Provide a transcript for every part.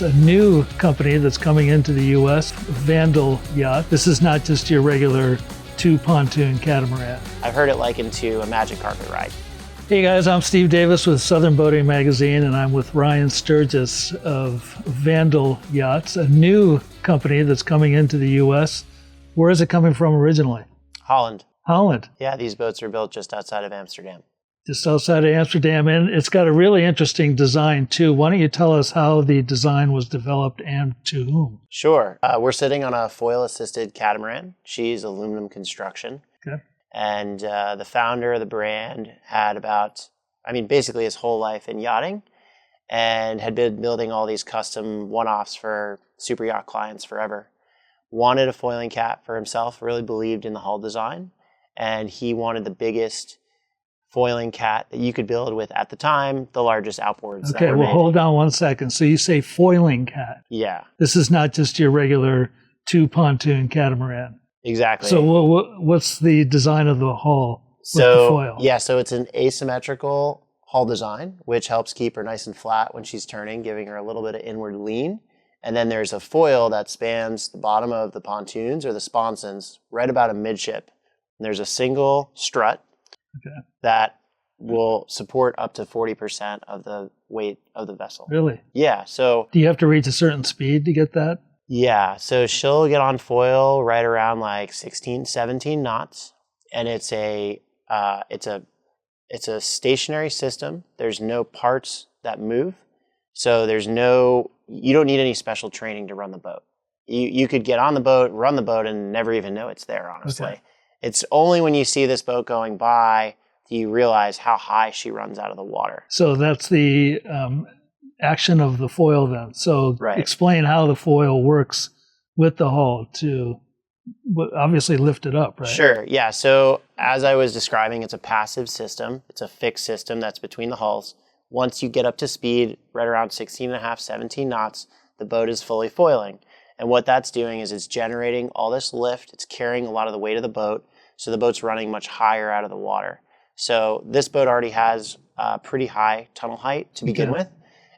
Yachts, a new company that's coming into the U.S., Vandal Yacht. This is not just your regular two-pontoon catamaran. I've heard it likened to a magic carpet ride. Hey guys, I'm Steve Davis with Southern Boating Magazine, and I'm with Ryan Sturgis of Vandal Yachts, a new company that's coming into the U.S. Where is it coming from originally? Holland. Holland. Yeah, these boats are built just outside of Amsterdam. Just outside of Amsterdam, and it's got a really interesting design too. Why don't you tell us how the design was developed and to whom? Sure. We're sitting on a foil-assisted catamaran. She's aluminum construction. Okay. And the founder of the brand had basically his whole life in yachting, and had been building all these custom one-offs for super yacht clients forever. Wanted a foiling cat for himself, really believed in the hull design, and he wanted the biggest foiling cat that you could build with, at the time, the largest outboards. Okay, well, hold on one second. So you say foiling cat. Yeah. This is not just your regular two-pontoon catamaran. Exactly. So what's the design of the hull with the foil? Yeah, so it's an asymmetrical hull design, which helps keep her nice and flat when she's turning, giving her a little bit of inward lean. And then there's a foil that spans the bottom of the pontoons or the sponsons right about a midship. And there's a single strut that will support up to 40% of the weight of the vessel. Really? Yeah. So do you have to reach a certain speed to get that? Yeah. So she'll get on foil right around like 16, 17 knots. And it's a stationary system. There's no parts that move. So you don't need any special training to run the boat. You could get on the boat, run the boat, and never even know it's there, honestly. Okay. It's only when you see this boat going by do you realize how high she runs out of the water. So that's the action of the foil then. So Explain how the foil works with the hull to obviously lift it up, right? Sure, yeah. So as I was describing, it's a passive system. It's a fixed system that's between the hulls. Once you get up to speed, right around 16.5, 17 knots, the boat is fully foiling. And what that's doing is it's generating all this lift. It's carrying a lot of the weight of the boat. So the boat's running much higher out of the water. So this boat already has a pretty high tunnel height to begin with.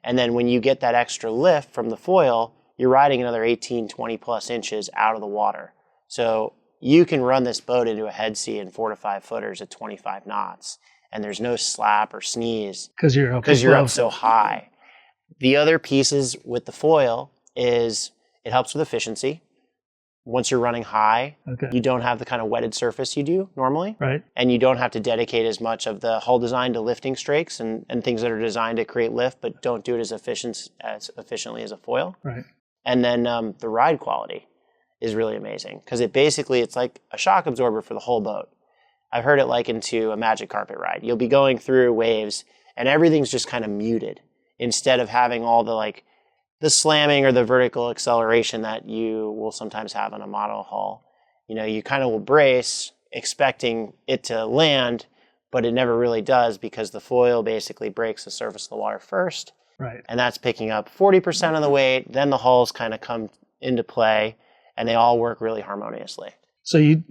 And then when you get that extra lift from the foil, you're riding another 18, 20 plus inches out of the water. So you can run this boat into a head sea in 4 to 5 footers at 25 knots. And there's no slap or sneeze because you're up so high. The other pieces with the foil is it helps with efficiency. Once you're running high, you don't have the kind of wetted surface you do normally. Right. And you don't have to dedicate as much of the hull design to lifting strakes and things that are designed to create lift, but don't do it as efficiently as a foil. Right. And then the ride quality is really amazing because it's like a shock absorber for the whole boat. I've heard it likened to a magic carpet ride. You'll be going through waves and everything's just kind of muted instead of having all the slamming or the vertical acceleration that you will sometimes have on a model hull. You kind of will brace expecting it to land, but it never really does because the foil basically breaks the surface of the water first. Right. And that's picking up 40% of the weight. Then the hulls kind of come into play and they all work really harmoniously. So did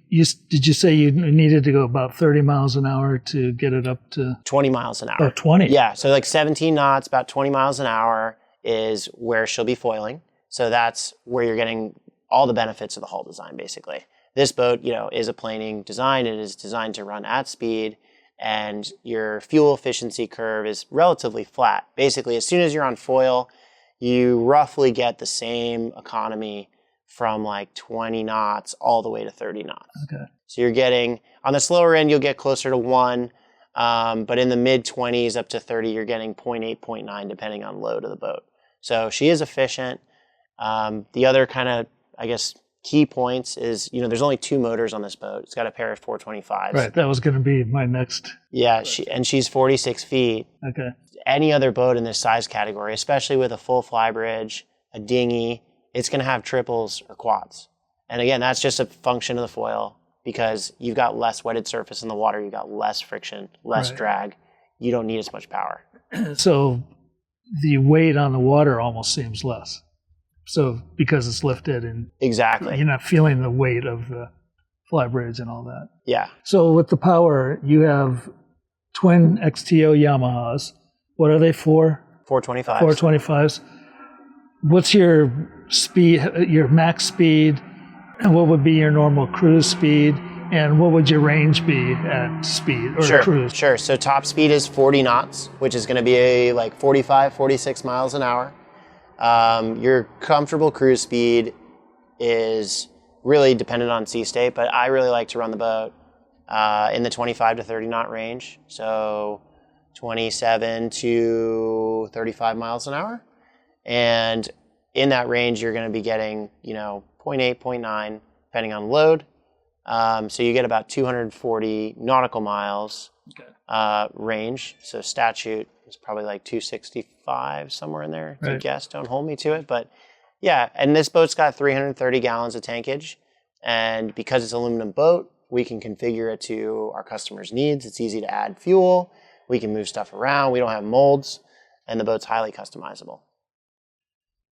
you say you needed to go about 30 miles an hour to get it up to 20 miles an hour? Oh, 20. Yeah. So like 17 knots, about 20 miles an hour is where she'll be foiling. So that's where you're getting all the benefits of the hull design, basically. This boat, is a planing design. It is designed to run at speed, and your fuel efficiency curve is relatively flat. Basically, as soon as you're on foil, you roughly get the same economy from like 20 knots all the way to 30 knots. Okay. So you're getting, on the slower end, you'll get closer to 1. But in the mid-20s up to 30, you're getting 0.8, 0.9, depending on load of the boat. So she is efficient. The other kind of, key points is, there's only 2 motors on this boat. It's got a pair of 425s. Right, that was going to be my next. Yeah, she's 46 feet. Okay. Any other boat in this size category, especially with a full flybridge, a dinghy, it's going to have triples or quads. And again, that's just a function of the foil because you've got less wetted surface in the water, you've got less friction, less drag. You don't need as much power. So the weight on the water almost seems less. So because it's lifted and exactly, you're not feeling the weight of the flybridge and all that. Yeah. So with the power, you have twin XTO Yamahas. What are they for? 425s. 425s. what's your speed, your max speed, and what would be your normal cruise speed, and what would your range be at speed or cruise? Sure. So top speed is 40 knots, which is going to be like 45, 46 miles an hour. Your comfortable cruise speed is really dependent on sea state, but I really like to run the boat in the 25 to 30 knot range. So 27 to 35 miles an hour. And in that range, you're going to be getting, 0.8, 0.9, depending on load. So you get about 240 nautical miles range. So statute is probably like 265, somewhere in there. Right. I guess, don't hold me to it. But yeah, and this boat's got 330 gallons of tankage. And because it's an aluminum boat, we can configure it to our customers' needs. It's easy to add fuel. We can move stuff around. We don't have molds. And the boat's highly customizable.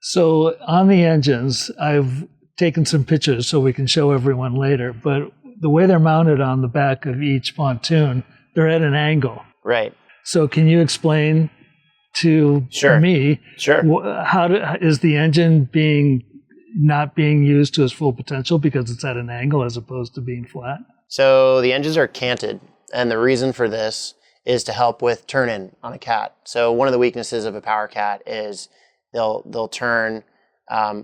So on the engines, I've taken some pictures so we can show everyone later, but the way they're mounted on the back of each pontoon, they're at an angle. Right. So can you explain to me how is the engine not being used to its full potential because it's at an angle as opposed to being flat? So the engines are canted, and the reason for this is to help with turn-in on a cat. So one of the weaknesses of a power cat is they'll turn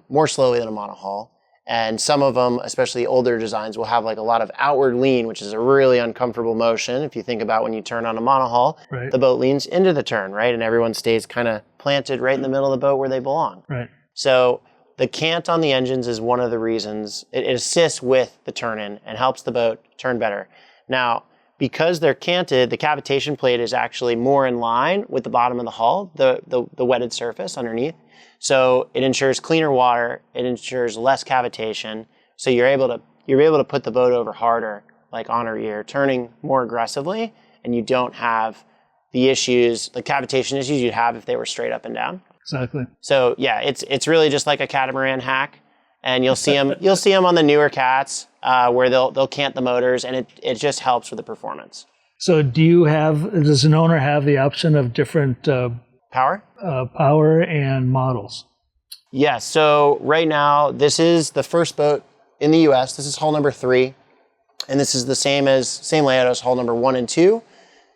more slowly than a monohull. And some of them, especially older designs, will have like a lot of outward lean, which is a really uncomfortable motion. If you think about when you turn on a monohull, right. The boat leans into the turn, right? And everyone stays kind of planted right in the middle of the boat where they belong. Right. So the cant on the engines is one of the reasons. It assists with the turn-in and helps the boat turn better. Now, because they're canted, the cavitation plate is actually more in line with the bottom of the hull, the wetted surface underneath. So it ensures cleaner water. It ensures less cavitation. So you're able to put the boat over harder, like on her ear, turning more aggressively, and you don't have the cavitation issues you'd have if they were straight up and down. Exactly. So yeah, it's really just like a catamaran hack, and you'll see them on the newer cats where they'll cant the motors, and it just helps with the performance. So does an owner have the option of different power and models? Yeah, so right now, this is the first boat in the U.S. This is hull number 3, and this is the same layout as hull number 1 and 2.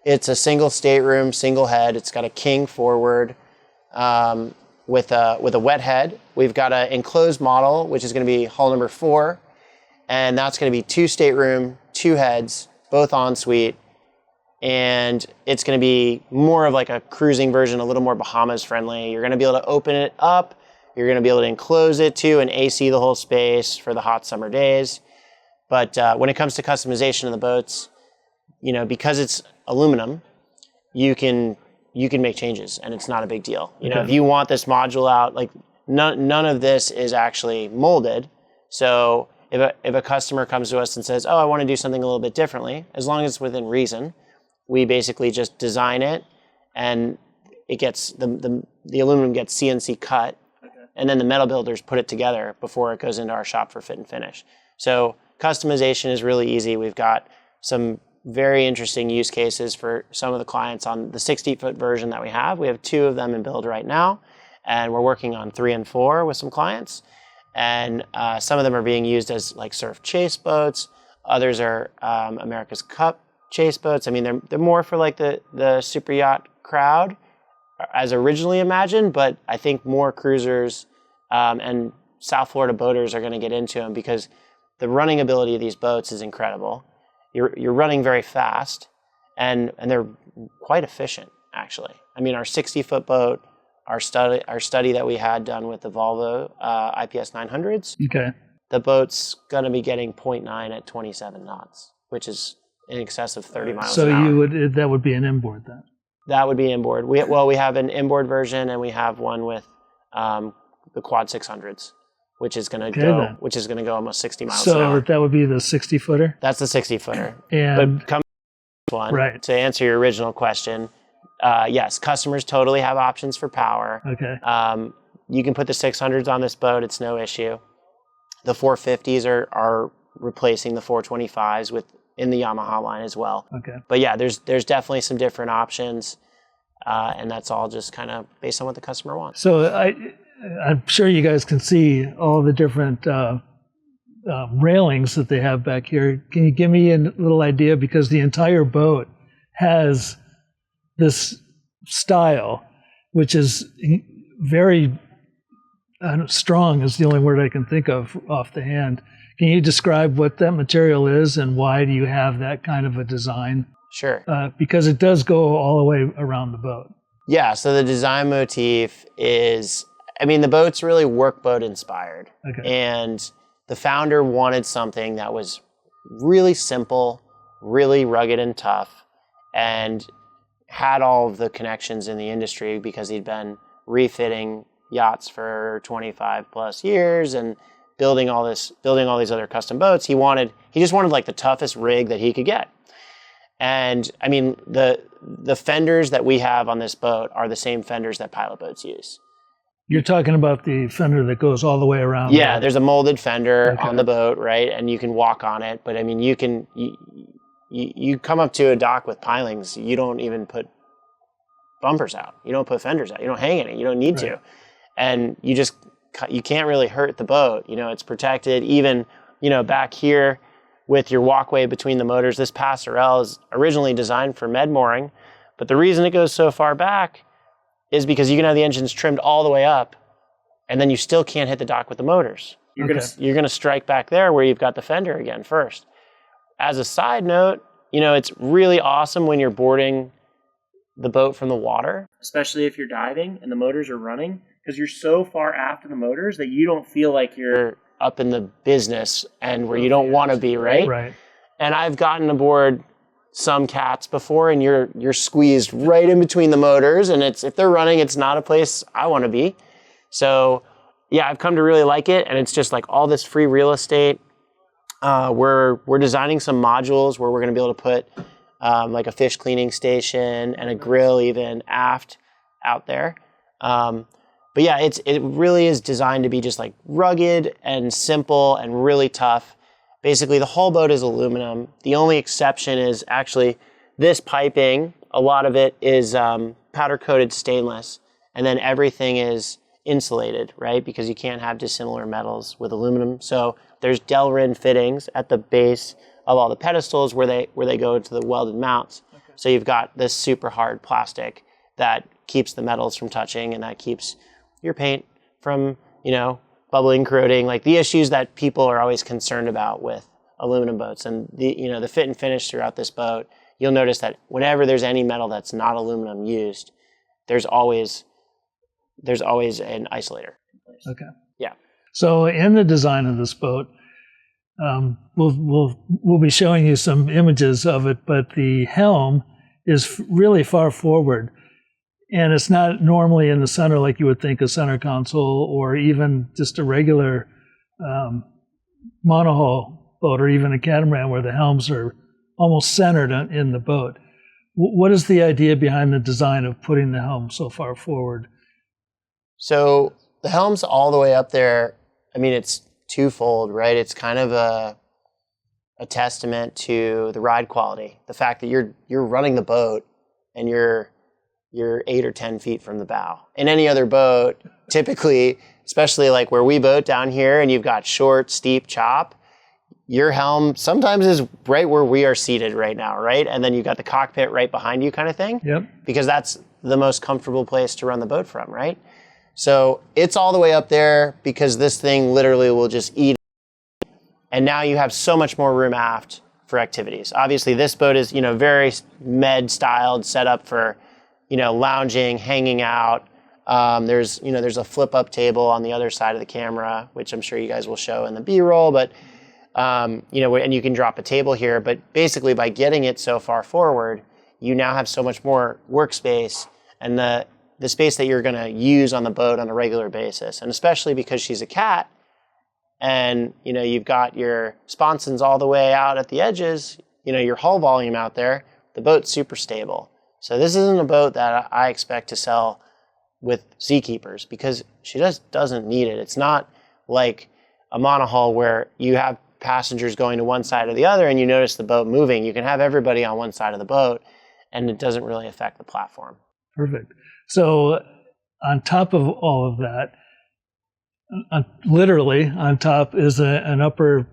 It's a single stateroom, single head. It's got a king forward with a wet head. We've got an enclosed model, which is going to be hull number 4, and that's going to be 2 stateroom, 2 heads, both ensuite. And it's going to be more of like a cruising version, a little more Bahamas friendly. You're going to be able to open it up. You're going to be able to enclose it too and AC the whole space for the hot summer days. But when it comes to customization of the boats, because it's aluminum, you can make changes and it's not a big deal. If you want this module out, like none of this is actually molded. So if a customer comes to us and says, "Oh, I want to do something a little bit differently," as long as it's within reason, we basically just design it, and it gets the aluminum gets CNC cut, and then the metal builders put it together before it goes into our shop for fit and finish. So customization is really easy. We've got some very interesting use cases for some of the clients on the 60-foot version that we have. We have 2 of them in build right now, and we're working on 3 and 4 with some clients. And some of them are being used as like surf chase boats. Others are America's Cup chase boats. I mean, they're more for like the super yacht crowd as originally imagined, but I think more cruisers and South Florida boaters are going to get into them because the running ability of these boats is incredible. You're running very fast, and they're quite efficient actually. I mean, our 60-foot boat, our study that we had done with the Volvo IPS 900s. Okay. The boat's going to be getting 0.9 at 27 knots, which is in excess of 30 miles an hour. So that would be an inboard then? That would be inboard. We have an inboard version, and we have one with the quad 600s, which is going to go almost 60 miles an hour. So that would be the 60-footer? That's the 60-footer. And but come to one, right. To answer your original question, yes, customers totally have options for power. Okay. You can put the 600s on this boat. It's no issue. The 450s are replacing the 425s in the Yamaha line as well. Okay. But yeah, there's definitely some different options, and that's all just kind of based on what the customer wants. So I'm sure you guys can see all the different railings that they have back here. Can you give me a little idea? Because the entire boat has this style, which is very strong, is the only word I can think of off the hand. Can you describe what that material is and why do you have that kind of a design? Sure. Because it does go all the way around the boat. Yeah, so the design motif is, the boat's really workboat inspired. Okay. And the founder wanted something that was really simple, really rugged and tough, and had all of the connections in the industry because he'd been refitting yachts for 25 plus years and building all these other custom boats. He just wanted like the toughest rig that he could get. And the fenders that we have on this boat are the same fenders that pilot boats use. You're talking about the fender that goes all the way around. Yeah, there's a molded fender on the boat, right? And you can walk on it. But you come up to a dock with pilings, you don't even put bumpers out. You don't put fenders out. You don't hang any. You don't need to. And you can't really hurt the boat. It's protected. Even, back here with your walkway between the motors, this passerelle is originally designed for med mooring. But the reason it goes so far back is because you can have the engines trimmed all the way up, and then you still can't hit the dock with the motors. You're gonna strike back there where you've got the fender again first. As a side note, it's really awesome when you're boarding the boat from the water, especially if you're diving and the motors are running, because you're so far aft of the motors that you don't feel like you're up in the business and where you don't want to be, right? Right. And I've gotten aboard some cats before, and you're squeezed right in between the motors, and if they're running, it's not a place I want to be. So yeah, I've come to really like it, and it's just like all this free real estate. We're designing some modules where we're going to be able to put like a fish cleaning station and a grill even aft out there. But yeah, it really is designed to be just like rugged and simple and really tough. Basically, the whole boat is aluminum. The only exception is actually this piping. A lot of it is powder-coated stainless, and then everything is insulated, right? Because you can't have dissimilar metals with aluminum. So there's Delrin fittings at the base of all the pedestals where they go to the welded mounts. Okay. So you've got this super hard plastic that keeps the metals from touching, and that keeps your paint from, bubbling, corroding, like the issues that people are always concerned about with aluminum boats. And the fit and finish throughout this boat, you'll notice that whenever there's any metal that's not aluminum used, there's always an isolator. Okay. Yeah. So in the design of this boat, we'll be showing you some images of it, but the helm is really far forward. And it's not normally in the center like you would think a center console or even just a regular monohull boat or even a catamaran where the helms are almost centered in the boat. What is the idea behind the design of putting the helm so far forward? So the helm's all the way up there. It's twofold, right? It's kind of a testament to the ride quality. The fact that you're running the boat and you're 8 or 10 feet from the bow. In any other boat, typically, especially like where we boat down here and you've got short, steep chop, your helm sometimes is right where we are seated right now, right? And then you've got the cockpit right behind you kind of thing. Yep. Because that's the most comfortable place to run the boat from, right? So it's all the way up there because this thing literally will just eat. And now you have so much more room aft for activities. Obviously, this boat is, very med-styled, set up for lounging, hanging out. There's a flip-up table on the other side of the camera, which I'm sure you guys will show in the B-roll, but, and you can drop a table here. But basically, by getting it so far forward, you now have so much more workspace and the space that you're going to use on the boat on a regular basis. And especially because she's a cat and, you've got your sponsons all the way out at the edges, your hull volume out there, the boat's super stable. So this isn't a boat that I expect to sell with seakeepers because she just doesn't need it. It's not like a monohull where you have passengers going to one side or the other and you notice the boat moving. You can have everybody on one side of the boat and it doesn't really affect the platform. Perfect. So on top of all of that, literally on top is an upper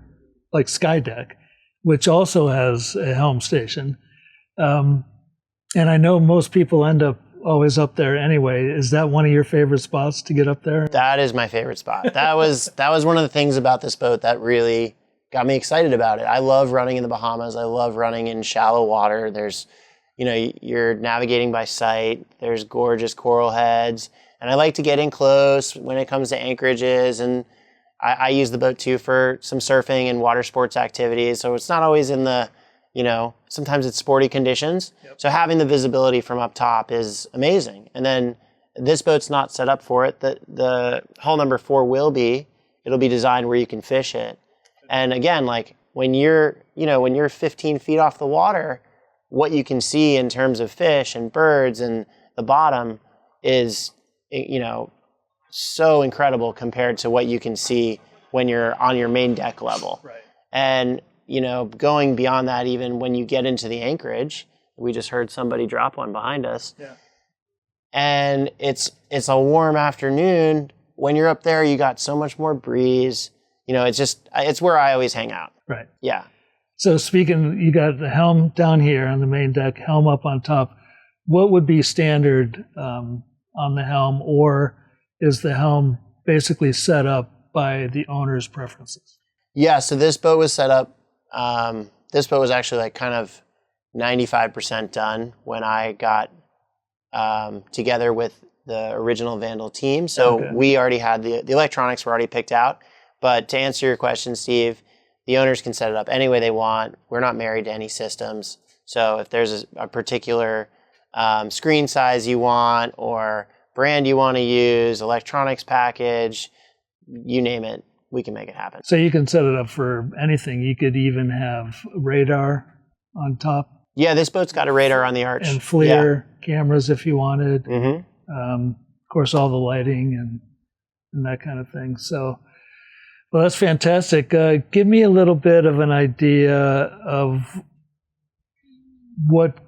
like sky deck, which also has a helm station. And I know most people end up always up there anyway. Is that one of your favorite spots to get up there? That is my favorite spot. That was one of the things about this boat that really got me excited about it. I love running in the Bahamas. I love running in shallow water. There's, you're navigating by sight. There's gorgeous coral heads. And I like to get in close when it comes to anchorages. And I use the boat too for some surfing and water sports activities. So it's not always in the, sometimes it's sporty conditions. Yep. So having the visibility from up top is amazing. And then this boat's not set up for it. The hull number 4 will be. It'll be designed where you can fish it. And again, like when you're 15 feet off the water, what you can see in terms of fish and birds and the bottom is, so incredible compared to what you can see when you're on your main deck level. Right. And, going beyond that, even when you get into the anchorage, we just heard somebody drop one behind us. Yeah. And it's a warm afternoon. When you're up there, you got so much more breeze. It's where I always hang out. Right. Yeah. So speaking, you got the helm down here on the main deck, helm up on top. What would be standard on the helm, or is the helm basically set up by the owner's preferences? Yeah, so this boat was set up, this boat was actually like kind of 95% done when I got together with the original Vandal team. So we already had the electronics were already picked out. But to answer your question, Steve, the owners can set it up any way they want. We're not married to any systems. So if there's a particular screen size you want or brand you want to use, electronics package, you name it, we can make it happen. So you can set it up for anything. You could even have radar on top. Yeah, this boat's got a radar on the arch. And FLIR cameras if you wanted. Mm-hmm. Of course, all the lighting and that kind of thing. So, well, that's fantastic. Give me a little bit of an idea of what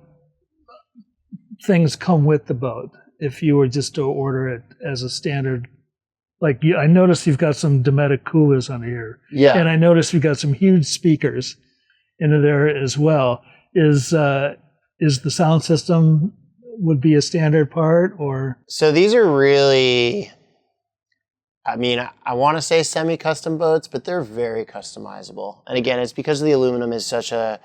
things come with the boat if you were just to order it as a standard. Like I noticed you've got some Dometic coolers under here. Yeah. And I noticed you've got some huge speakers into there as well. Is the sound system would be a standard part, or? So these are really, I want to say semi-custom boats, but they're very customizable. And again, it's because the aluminum is such a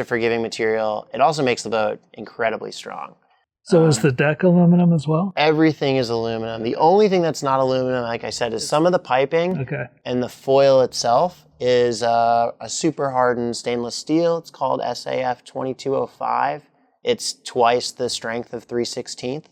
forgiving material. It also makes the boat incredibly strong. So is the deck aluminum as well? Everything is aluminum. The only thing that's not aluminum, like I said, is some of the piping. Okay. And the foil itself is a super hardened stainless steel. It's called SAF 2205. It's twice the strength of 3/16.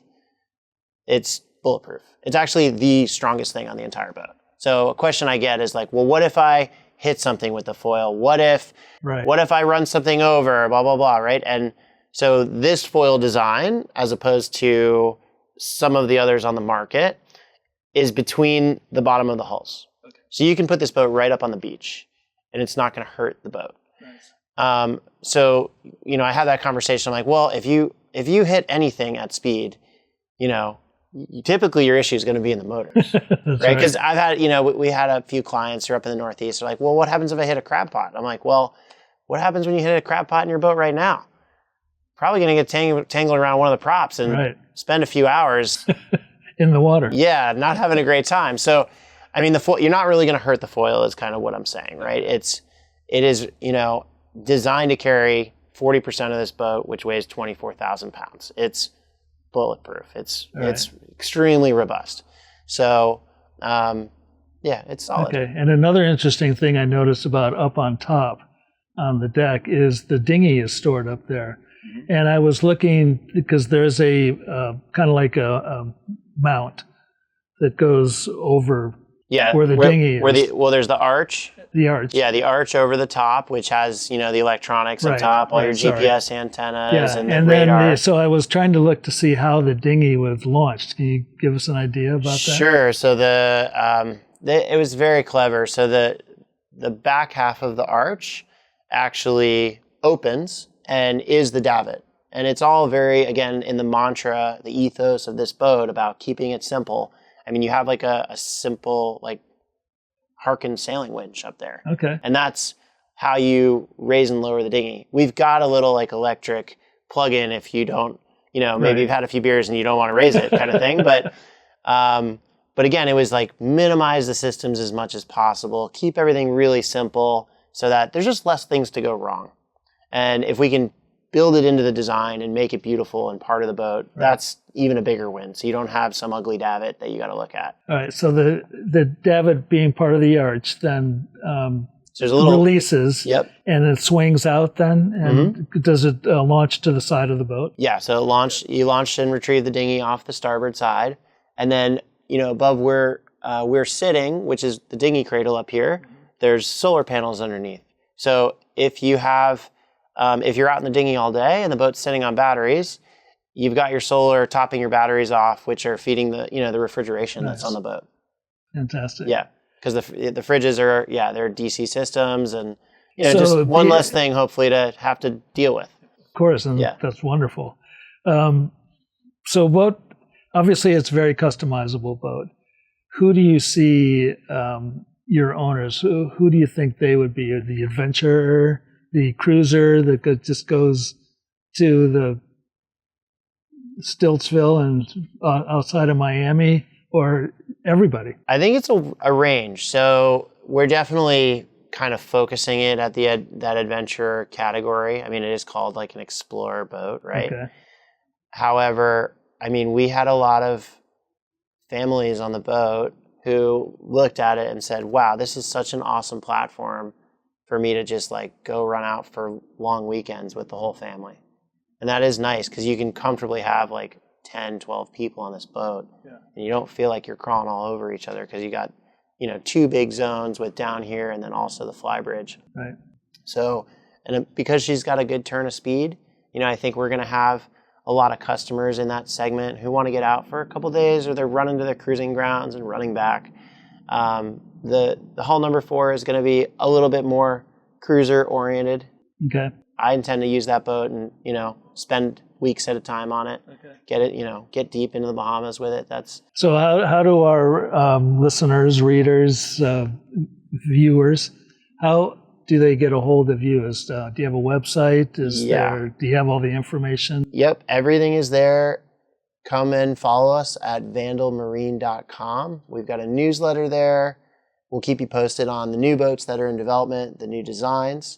It's bulletproof. It's actually the strongest thing on the entire boat. So a question I get is like, well, what if I hit something with the foil? What if I run something over? Blah, blah, blah, right? And so this foil design, as opposed to some of the others on the market, is between the bottom of the hulls. Okay. So you can put this boat right up on the beach, and it's not going to hurt the boat. Nice. So I have that conversation. I'm like, well, if you hit anything at speed, typically your issue is going to be in the motors, right? Because I've had, we had a few clients who are up in the Northeast. They're like, well, what happens if I hit a crab pot? I'm like, well, what happens when you hit a crab pot in your boat right now? Probably going to get tangled around one of the props and spend a few hours in the water. Yeah, not having a great time. So, the foil, you're not really going to hurt the foil is kind of what I'm saying, right? It is, designed to carry 40% of this boat, which weighs 24,000 pounds. It's bulletproof. It's extremely robust. So, it's solid. Okay. And another interesting thing I noticed about up on top on the deck is the dinghy is stored up there. Mm-hmm. And I was looking because there's a kind of like a mount that goes over where the dinghy is. There's the arch. The arch. Yeah, the arch over the top, which has, the electronics on top, all your GPS antennas and the radar. So I was trying to look to see how the dinghy was launched. Can you give us an idea about that? Sure. So it was very clever. So the back half of the arch actually opens and is the davit. And it's all very, again, in the mantra, the ethos of this boat about keeping it simple. I mean, you have like a simple like Harken sailing winch up there. Okay. And that's how you raise and lower the dinghy. We've got a little like electric plug-in if you don't, maybe you've had a few beers and you don't want to raise it kind of thing. But again, it was like minimize the systems as much as possible, keep everything really simple so that there's just less things to go wrong. And if we can build it into the design and make it beautiful and part of the boat, that's even a bigger win. So you don't have some ugly davit that you got to look at. All right. So the davit being part of the arch then So there's a little releases, and it swings out then, and does it launch to the side of the boat? Yeah, so you launch and retrieve the dinghy off the starboard side, and then above where we're sitting, which is the dinghy cradle up here, there's solar panels underneath. So if you have, if you're out in the dinghy all day and the boat's sitting on batteries, you've got your solar topping your batteries off, which are feeding the the refrigeration that's on the boat. Fantastic. Yeah. Because the fridges are, they're DC systems, and so just one less thing, hopefully, to have to deal with. Of course, and that's wonderful. So obviously it's a very customizable boat. Who do you see your owners? Who do you think they would be? The adventurer, the cruiser that just goes to the Stiltsville and outside of Miami, or everybody? I think it's a range. So we're definitely kind of focusing it at that adventure category. I mean, it is called like an explorer boat, right? Okay. However, I mean, we had a lot of families on the boat who looked at it and said, wow, this is such an awesome platform for me to just like go run out for long weekends with the whole family. And that is nice because you can comfortably have like 10, 12 people on this boat, and you don't feel like you're crawling all over each other because you got, two big zones with down here and then also the fly bridge. Right. So, because she's got a good turn of speed, I think we're going to have a lot of customers in that segment who want to get out for a couple days, or they're running to their cruising grounds and running back. The hull number 4 is going to be a little bit more cruiser oriented. Okay. I intend to use that boat and, spend weeks at a time on it. Okay. Get it, get deep into the Bahamas with it. So how do our listeners, readers, viewers, how do they get a hold of you? Do you have a website? Do you have all the information? Yep. Everything is there. Come and follow us at vandalmarine.com. We've got a newsletter there. We'll keep you posted on the new boats that are in development, the new designs.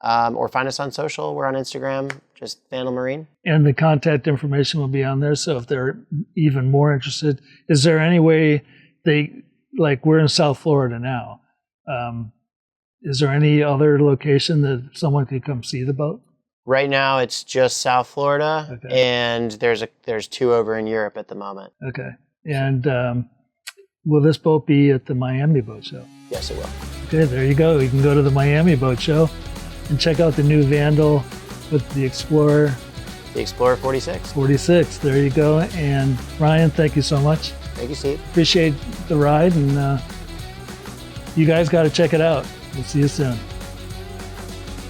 Or find us on social. We're on Instagram, just Vandal Marine. And the contact information will be on there. So if they're even more interested, is there any way we're in South Florida now. Is there any other location that someone could come see the boat? Right now, it's just South Florida, and there's 2 over in Europe at the moment. Okay. And will this boat be at the Miami Boat Show? Yes, it will. Okay, there you go. You can go to the Miami Boat Show and check out the new Vandal with the Explorer. The Explorer 46. 46, there you go. And Ryan, thank you so much. Thank you, Steve. Appreciate the ride, and you guys got to check it out. We'll see you soon.